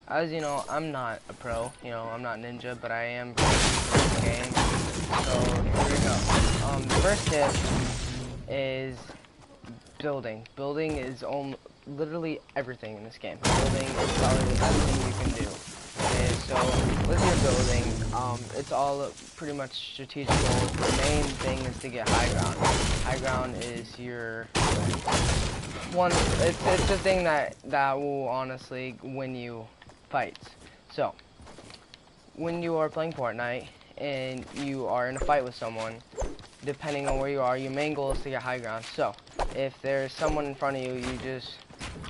as you know, I'm not a pro. You know, I'm not ninja, but I am pretty good in the game. So here we go. The first tip is building. Building is literally everything in this game. Building is probably the best thing you can do. Okay, so with your building, it's all pretty much strategical. The main thing is to get high ground. High ground is your one. It's the thing that will honestly win you fights. So when you are playing Fortnite and you are in a fight with someone, depending on where you are, your main goal is to get high ground. So if there's someone in front of you,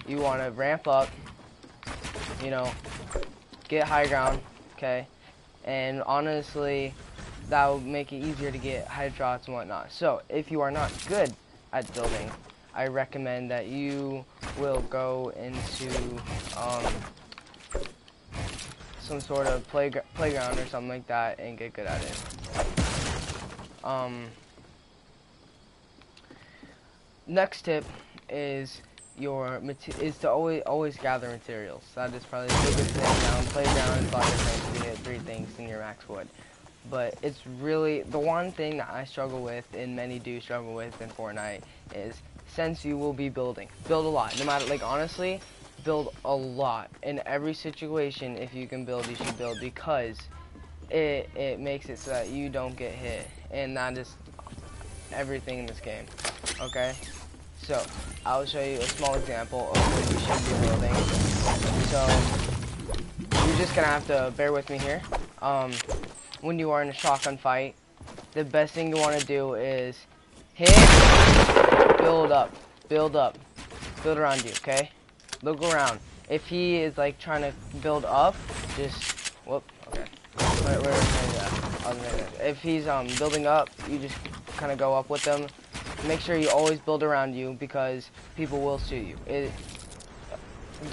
you want to ramp up, you know, get high ground, okay? And honestly, that will make it easier to get headshots and whatnot. So if you are not good at building, I recommend that you will go into some sort of playground or something like that and get good at it. Next tip is to always gather materials. That is probably the biggest thing. Now, playground is a lot different. You get 3 things in your max wood. But it's really the one thing that I struggle with, and many do struggle with in Fortnite, is since you will be building, build a lot. No matter, like, honestly, build a lot. In every situation, if you can build, you should build, because it makes it so that you don't get hit. And that is everything in this game. Okay? So, I'll show you a small example of what you should be building. So, you're just gonna have to bear with me here. When you are in a shotgun fight, the best thing you want to do is hit, build up, build around you, okay? Look around. If he is like trying to build up, just, whoop, okay. If he's building up, you just kind of go up with them. Make sure you always build around you, because people will shoot you.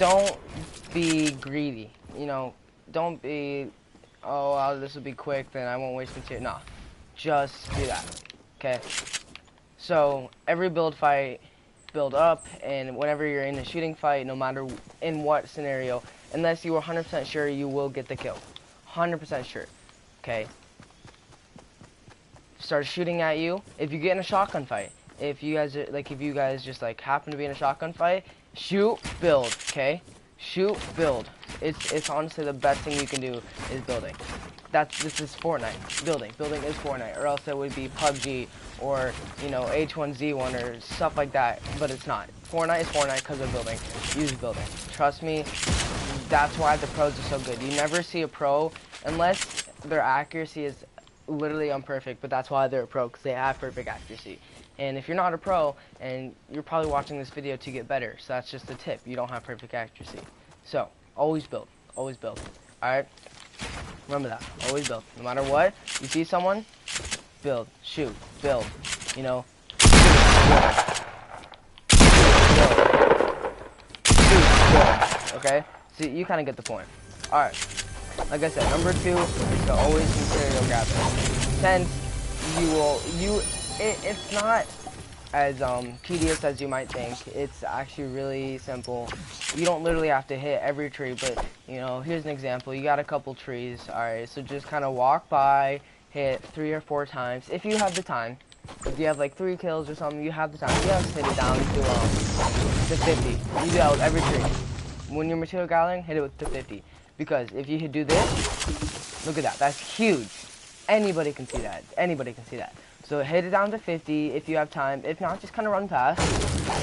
Don't be greedy, you know. Don't be, oh, well, this will be quick, then I won't waste material. No, just do that, okay? So every build fight, build up, and whenever you're in a shooting fight, no matter in what scenario, unless you are 100% sure you will get the kill, 100% sure, okay? Start shooting at you. If you get in a shotgun fight, if you guys just like happen to be in a shotgun fight, shoot, build, okay? Shoot, build. It's honestly the best thing you can do is building. This is Fortnite. Building is Fortnite, or else it would be PUBG or, you know, H1Z1 or stuff like that. But it's not. Fortnite is Fortnite because of building. Use building. Trust me. That's why the pros are so good. You never see a pro unless their accuracy is literally imperfect, but that's why they're a pro, because they have perfect accuracy. And if you're not a pro, and you're probably watching this video to get better, so that's just a tip. You don't have perfect accuracy. So, always build. Always build. Alright? Remember that. Always build. No matter what, you see someone, build. Shoot. Build. You know? Build. Okay? So, you kind of get the point. Alright. Like I said, number 2 is to always material gather. Since it's not as tedious as you might think. It's actually really simple. You don't literally have to hit every tree, but you know, here's an example. You got a couple trees, alright, so just kind of walk by, hit 3 or 4 times if you have the time. If you have like 3 kills or something, you have the time. You have to hit it down to 50. You do that with every tree. When you're material gathering, hit it to 50. Because if you do this, look at that. That's huge. Anybody can see that. Anybody can see that. So hit it down to 50 if you have time. If not, just kind of run past.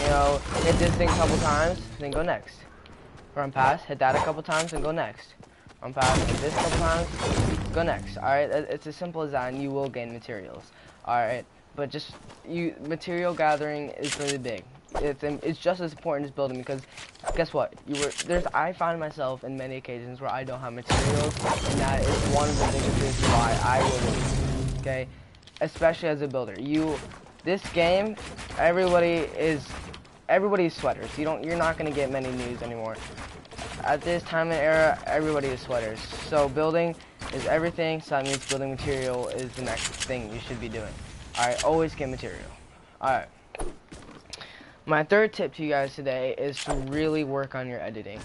You know, hit this thing a couple times, then go next. Run past, hit that a couple times, and go next. Run past, hit this a couple times, go next. Alright, it's as simple as that, and you will gain materials. Alright, but just, material gathering is really big. It's just as important as building, because guess what? I find myself in many occasions where I don't have materials, and that is one of the biggest reasons why I will lose. Okay? Especially as a builder. This game, everybody's sweaters. You're not gonna get many news anymore. At this time and era, everybody is sweaters. So building is everything, so that means building material is the next thing you should be doing. Alright, always get material. Alright. My third tip to you guys today is to really work on your editing.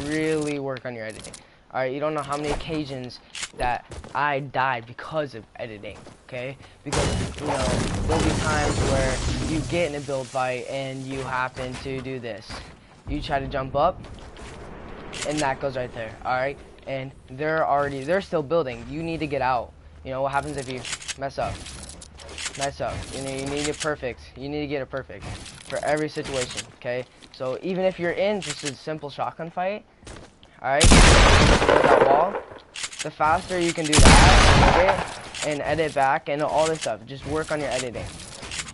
Really work on your editing. Alright, you don't know how many occasions that I died because of editing, okay? Because, you know, there'll be times where you get in a build fight and you happen to do this. You try to jump up, and that goes right there, alright? And they're still building. You need to get out. You know, what happens if you mess up? Mess up. You know, you need it perfect. You need to get it perfect for every situation, okay? So even if you're in just a simple shotgun fight, alright, that wall, the faster you can do that and edit back and all this stuff, just work on your editing.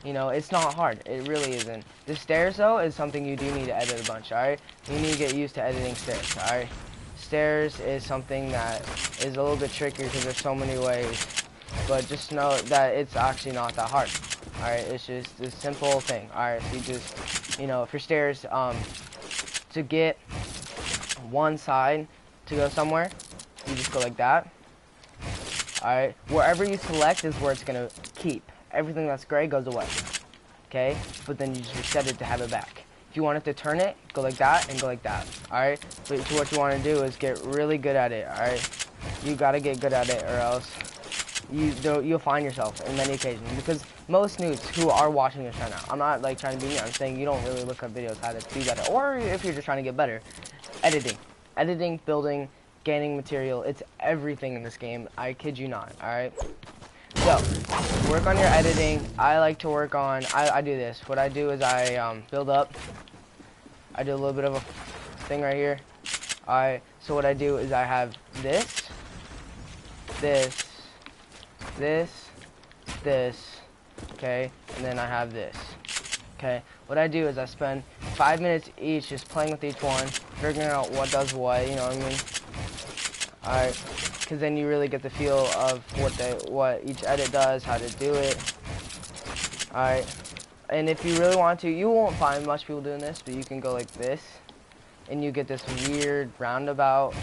You know, it's not hard. It really isn't. The stairs, though, is something you do need to edit a bunch, alright? You need to get used to editing stairs, alright? Stairs is something that is a little bit trickier because there's so many ways. But just know that it's actually not that hard. Alright, it's just a simple thing. Alright, so you just, you know, for stairs, to get one side to go somewhere, you just go like that. Alright, wherever you select is where it's going to keep. Everything that's gray goes away. Okay, but then you just reset it to have it back. If you want it to turn it, go like that and go like that. Alright, but what you want to do is get really good at it. Alright, you got to get good at it or else you'll find yourself in many occasions, because most noobs who are watching this right now, I'm not like trying to be mean, I'm saying you don't really look up videos how to do better, or if you're just trying to get better. Editing, building, gaining material, it's everything in this game. I kid you not. Alright, so work on your editing. I like to work on, I do this. What I do is I build up. I do a little bit of a thing right here. So what I do is I have this, okay, and then I have this, okay. What I do is I spend 5 minutes each just playing with each one, figuring out what does what, you know what I mean? Alright, because then you really get the feel of what each edit does, how to do it. Alright, and if you really want to, you won't find much people doing this, but you can go like this, and you get this weird roundabout.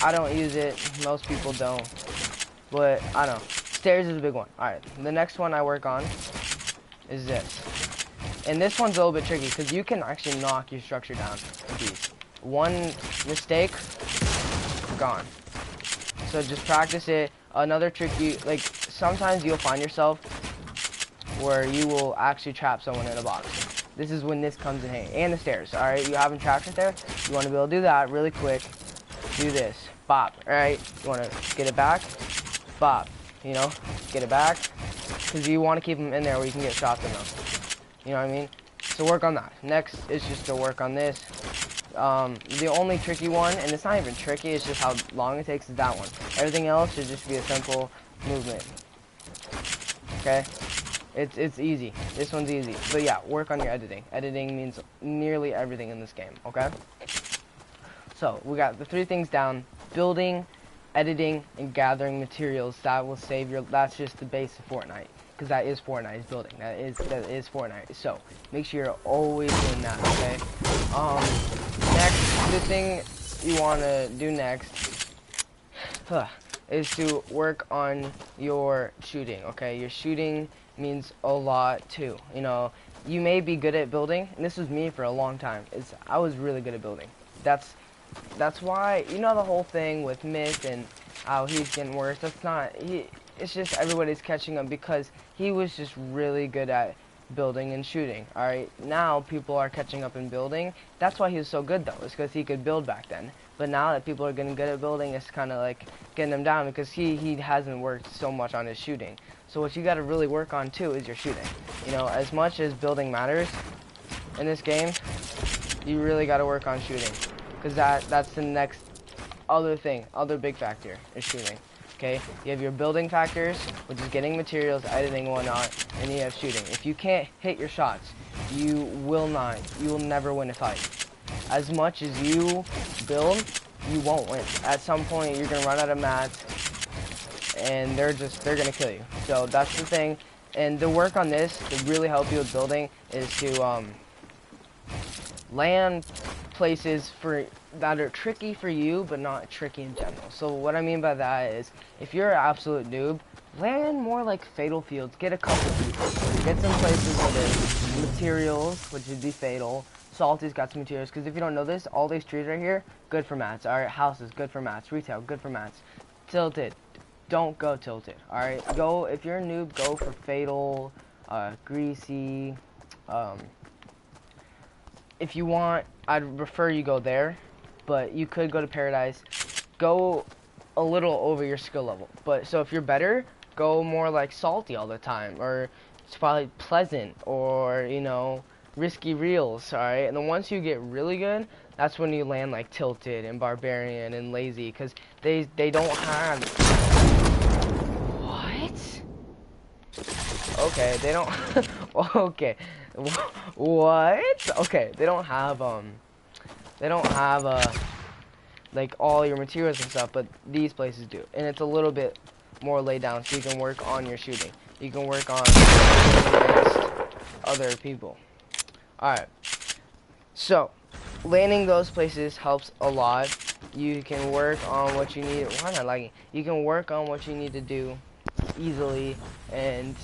I don't use it, most people don't, but I don't know. Stairs is a big one. Alright, the next one I work on is this. And this one's a little bit tricky because you can actually knock your structure down with these. One mistake, gone. So just practice it. Another tricky, like sometimes you'll find yourself where you will actually trap someone in a box. This is when this comes in handy. And the stairs, alright? You haven't trapped it there? You want to be able to do that really quick. Do this. Bop, alright? You want to get it back? Bop. You know, get it back, because you want to keep them in there where you can get shots in them. You know what I mean? So work on that. Next is just to work on this. The only tricky one, and it's not even tricky, it's just how long it takes, is that one. Everything else should just be a simple movement. Okay? It's easy. This one's easy. But yeah, work on your editing. Editing means nearly everything in this game, okay? So, we got the 3 things down. Building, editing, and gathering materials. That will save your, that's just the base of Fortnite, because that is Fortnite's building. That is Fortnite. So make sure you're always doing that, okay? Next, the thing you want to do next is to work on your shooting, okay? Your shooting means a lot too. You know, you may be good at building, and this was me for a long time. I was really good at building. That's why, you know, the whole thing with Myth and how he's getting worse, that's not, it's just everybody's catching up because he was just really good at building and shooting. Alright, now people are catching up in building. That's why he was so good though, it's because he could build back then. But now that people are getting good at building, it's kind of like getting him down because he hasn't worked so much on his shooting. So what you got to really work on too is your shooting. You know, as much as building matters in this game, you really got to work on shooting. Because that's the next other big factor is shooting. Okay, you have your building factors, which is getting materials, editing, and whatnot, and you have shooting. If you can't hit your shots, you will never win a fight. As much as you build, you won't win. At some point, you're gonna run out of mats, and they're gonna kill you. So that's the thing. And the work on this to really help you with building is to land places for that are tricky for you, but not tricky in general. So what I mean by that is, if you're an absolute noob, land more like fatal fields. Get a couple people. Get some places where there's materials, which would be fatal. Salty's got some materials, because if you don't know this, all these trees right here, good for mats. Alright, houses, good for mats. Retail, good for mats. Tilted, don't go tilted. Alright, go, if you're a noob, go for fatal, greasy. If you want, I'd prefer you go there, but you could go to paradise. Go a little over your skill level. But so if you're better, go more like salty all the time, or it's probably pleasant, or you know, risky reels. All right, and then once you get really good, that's when you land like tilted and barbarian and lazy, because they don't have what? Okay, they don't. Okay, what? Okay, they don't have like all your materials and stuff, but these places do, and it's a little bit more laid down, so you can work on your shooting. You can work on against other people. All right. So, landing those places helps a lot. You can work on what you need. Why am I lagging? You can work on what you need to do easily, and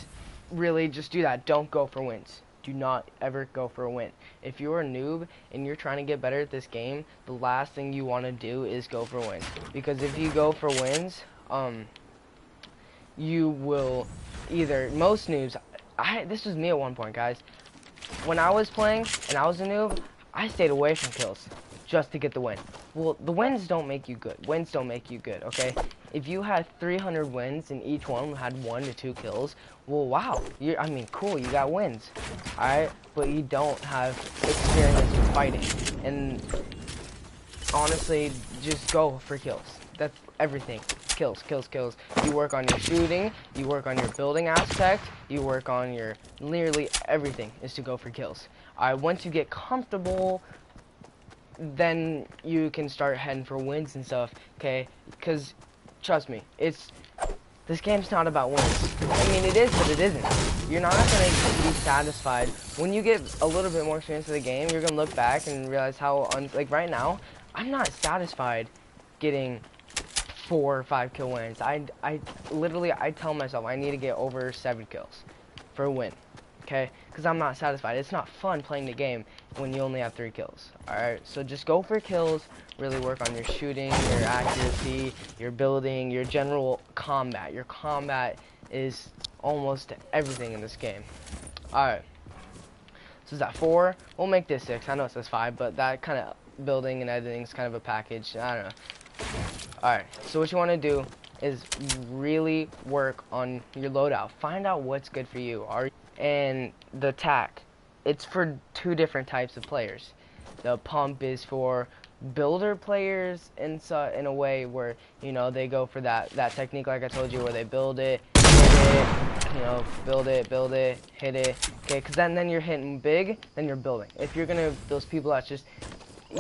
really just do that. Don't go for wins. Do not ever go for a win. If you're a noob and you're trying to get better at this game, the last thing you want to do is go for wins. Because if you go for wins, you will either, most noobs, this was me at one point, guys. When I was playing and I was a noob, I stayed away from kills just to get the win. Well, the wins don't make you good. Wins don't make you good, okay? If you had 300 wins and each one had 1 to 2 kills, well, wow. I mean, cool, you got wins, alright? But you don't have experience in fighting. And honestly, just go for kills. That's everything. Kills, kills, kills. You work on your shooting, you work on your building aspect, you work on your, literally everything is to go for kills. Once you get comfortable, then you can start heading for wins and stuff, okay? Because, trust me, this game's not about wins. I mean, it is, but it isn't. You're not gonna be satisfied. When you get a little bit more experience of the game, you're gonna look back and realize how, like right now, I'm not satisfied getting 4 or 5 kill wins. I literally, I tell myself I need to get over 7 kills for a win, okay? Because I'm not satisfied. It's not fun playing the game when you only have 3 kills, alright? So just go for kills, really work on your shooting, your accuracy, your building, your general combat. Your combat is almost everything in this game. Alright. So is that 4? We'll make this 6. I know it says 5, but that kind of building and editing is kind of a package. I don't know. Alright, so what you want to do is really work on your loadout. Find out what's good for you. And the tack, it's for 2 different types of players. The pump is for builder players in a way where, you know, they go for that technique like I told you, where they build it, hit it, you know, build it, hit it. Okay, because then you're hitting big, then you're building. If you're gonna, those people that's just,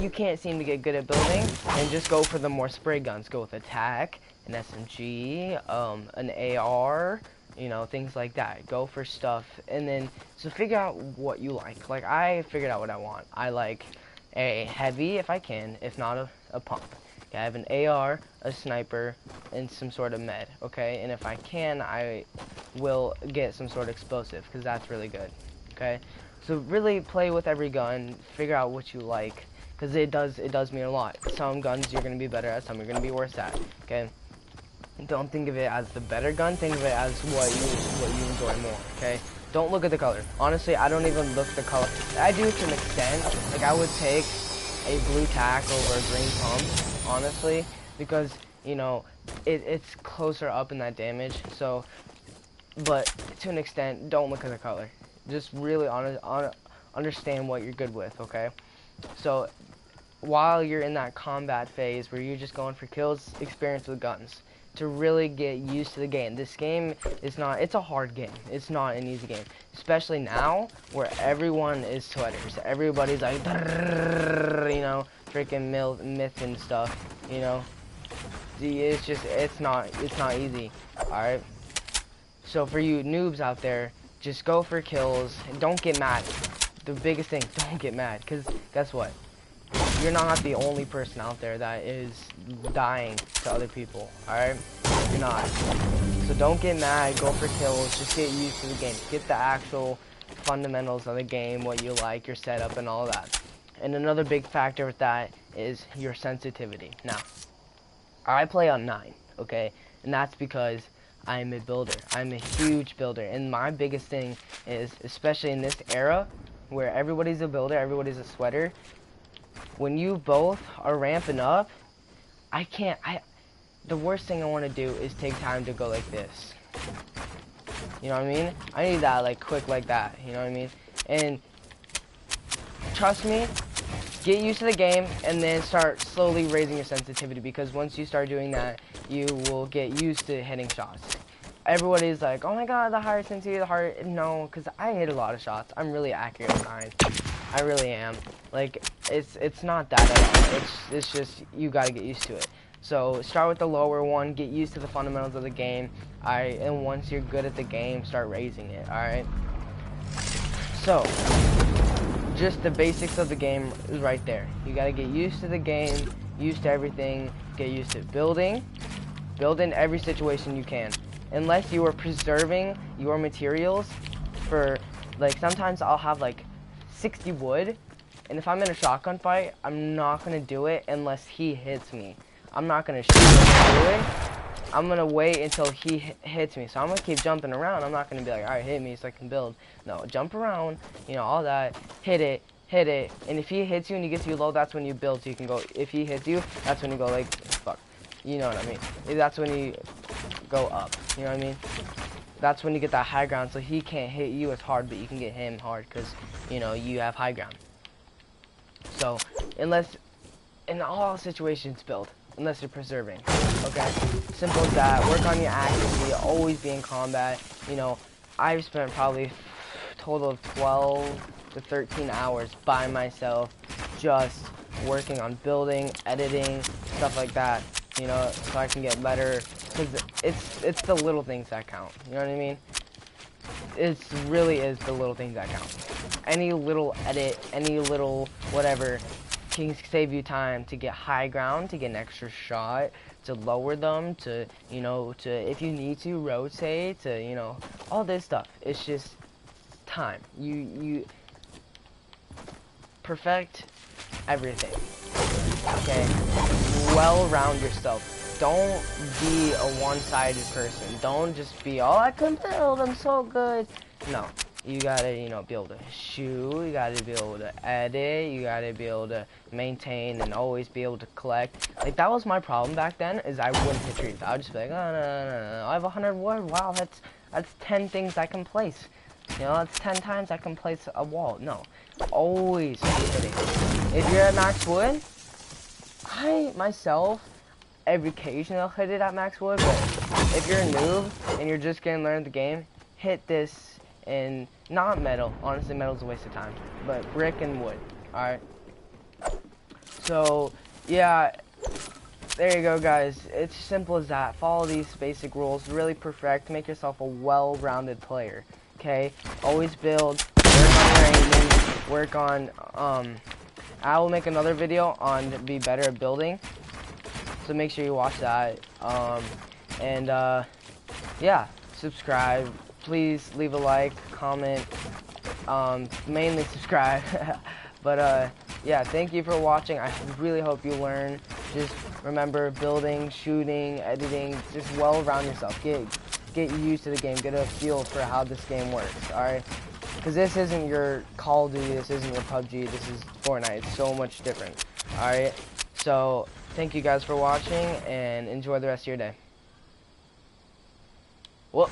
you can't seem to get good at building, and just go for the more spray guns. Go with attack, an SMG, an AR, you know, things like that. Go for stuff, and then, so figure out what you like. Like, I figured out what I want. I like a heavy, if I can, if not a pump. Okay, I have an AR, a sniper, and some sort of med, okay? And if I can, I will get some sort of explosive, because that's really good, okay? So really play with every gun, figure out what you like, because it does mean a lot. Some guns you're going to be better at, some you're going to be worse at, okay? Don't think of it as the better gun, think of it as what you enjoy more, okay? Don't look at the color. Honestly, I don't even look at the color. I do to an extent. Like, I would take a blue tack over a green pump, honestly, because, you know, it's closer up in that damage, so, but to an extent, don't look at the color. Just really understand what you're good with, okay? So, while you're in that combat phase where you're just going for kills, experience with guns to really get used to the game. This game is not, it's a hard game. It's not an easy game. Especially now where everyone is sweaters. Everybody's like, you know, freaking myth and stuff, you know. It's just, it's not easy, alright? So for you noobs out there, just go for kills and don't get mad. The biggest thing, don't get mad, because guess what? you're not the only person out there that is dying to other people, alright? You're not. So don't get mad, go for kills, just get used to the game. Get the actual fundamentals of the game, what you like, your setup, and all that. And another big factor with that is your sensitivity. Now, I play on 9, okay? And that's because I'm a builder. I'm a huge builder. And my biggest thing is, especially in this era, where everybody's a builder, everybody's a sweater, when you both are ramping up, the worst thing I want to do is take time to go like this. You know what I mean? I need that, like, quick like that. You know what I mean? And trust me, get used to the game and then start slowly raising your sensitivity, because once you start doing that, you will get used to hitting shots. Everybody's like, oh my god, the higher sensitivity, the higher... No, because I hit a lot of shots. I'm really accurate at 9. I really am. Like, it's not that at all. It's just, you gotta get used to it. So, start with the lower one, get used to the fundamentals of the game, alright? And once you're good at the game, start raising it, alright? So, just the basics of the game is right there. You gotta get used to the game, used to everything, get used to building. Build in every situation you can. Unless you are preserving your materials for, like, sometimes I'll have like 60 wood, and if I'm in a shotgun fight, I'm not gonna do it unless he hits me. I'm not gonna shoot him and do it. I'm gonna wait until he hits me. So I'm gonna keep jumping around. I'm not gonna be like, alright, hit me so I can build. No, jump around, you know, all that, hit it, and if he hits you and he gets you low, that's when you build, so you can go. If he hits you, that's when you go like, fuck, you know what I mean. That's when you go up, you know what I mean. That's when you get that high ground, so he can't hit you as hard, but you can get him hard, because, you know, you have high ground. So, unless, in all situations, build, unless you're preserving, okay? Simple as that. Work on your accuracy, always be in combat. You know, I've spent probably a total of 12 to 13 hours by myself just working on building, editing, stuff like that, you know, so I can get better, because it's the little things that count, you know what I mean? It really is the little things that count. Any little edit, any little whatever can save you time to get high ground, to get an extra shot, to lower them, to, you know, to, if you need to, rotate, to, you know, all this stuff. It's just time. You perfect everything, okay? Well-round yourself. Don't be a one-sided person. Don't just be, oh, I can build, I'm so good. No. You gotta, you know, be able to shoot, you gotta be able to edit, you gotta be able to maintain and always be able to collect. Like, that was my problem back then, is I wouldn't hit trees. I would just be like, oh, no, I have 100 wood, wow, that's 10 things I can place. You know, that's 10 times I can place a wall. No, always be hitting. If you're at max wood, I, myself, every occasion I'll hit it at max wood, but if you're a noob and you're just getting learned the game, hit this. And not metal. Honestly, metal's a waste of time. But brick and wood. Alright. So, yeah. There you go, guys. It's simple as that. Follow these basic rules. Really perfect. Make yourself a well-rounded player. Okay? Always build. Work on your aiming. Work on, I will make another video on be better at building. So make sure you watch that. Yeah. Subscribe. Please leave a like, comment, mainly subscribe. But yeah, thank you for watching. I really hope you learn. Just remember, building, shooting, editing, just well around yourself. Get used to the game. Get a feel for how this game works. All right, because this isn't your Call of Duty. This isn't your PUBG. This is Fortnite. It's so much different. All right. So thank you guys for watching, and enjoy the rest of your day. Whoop.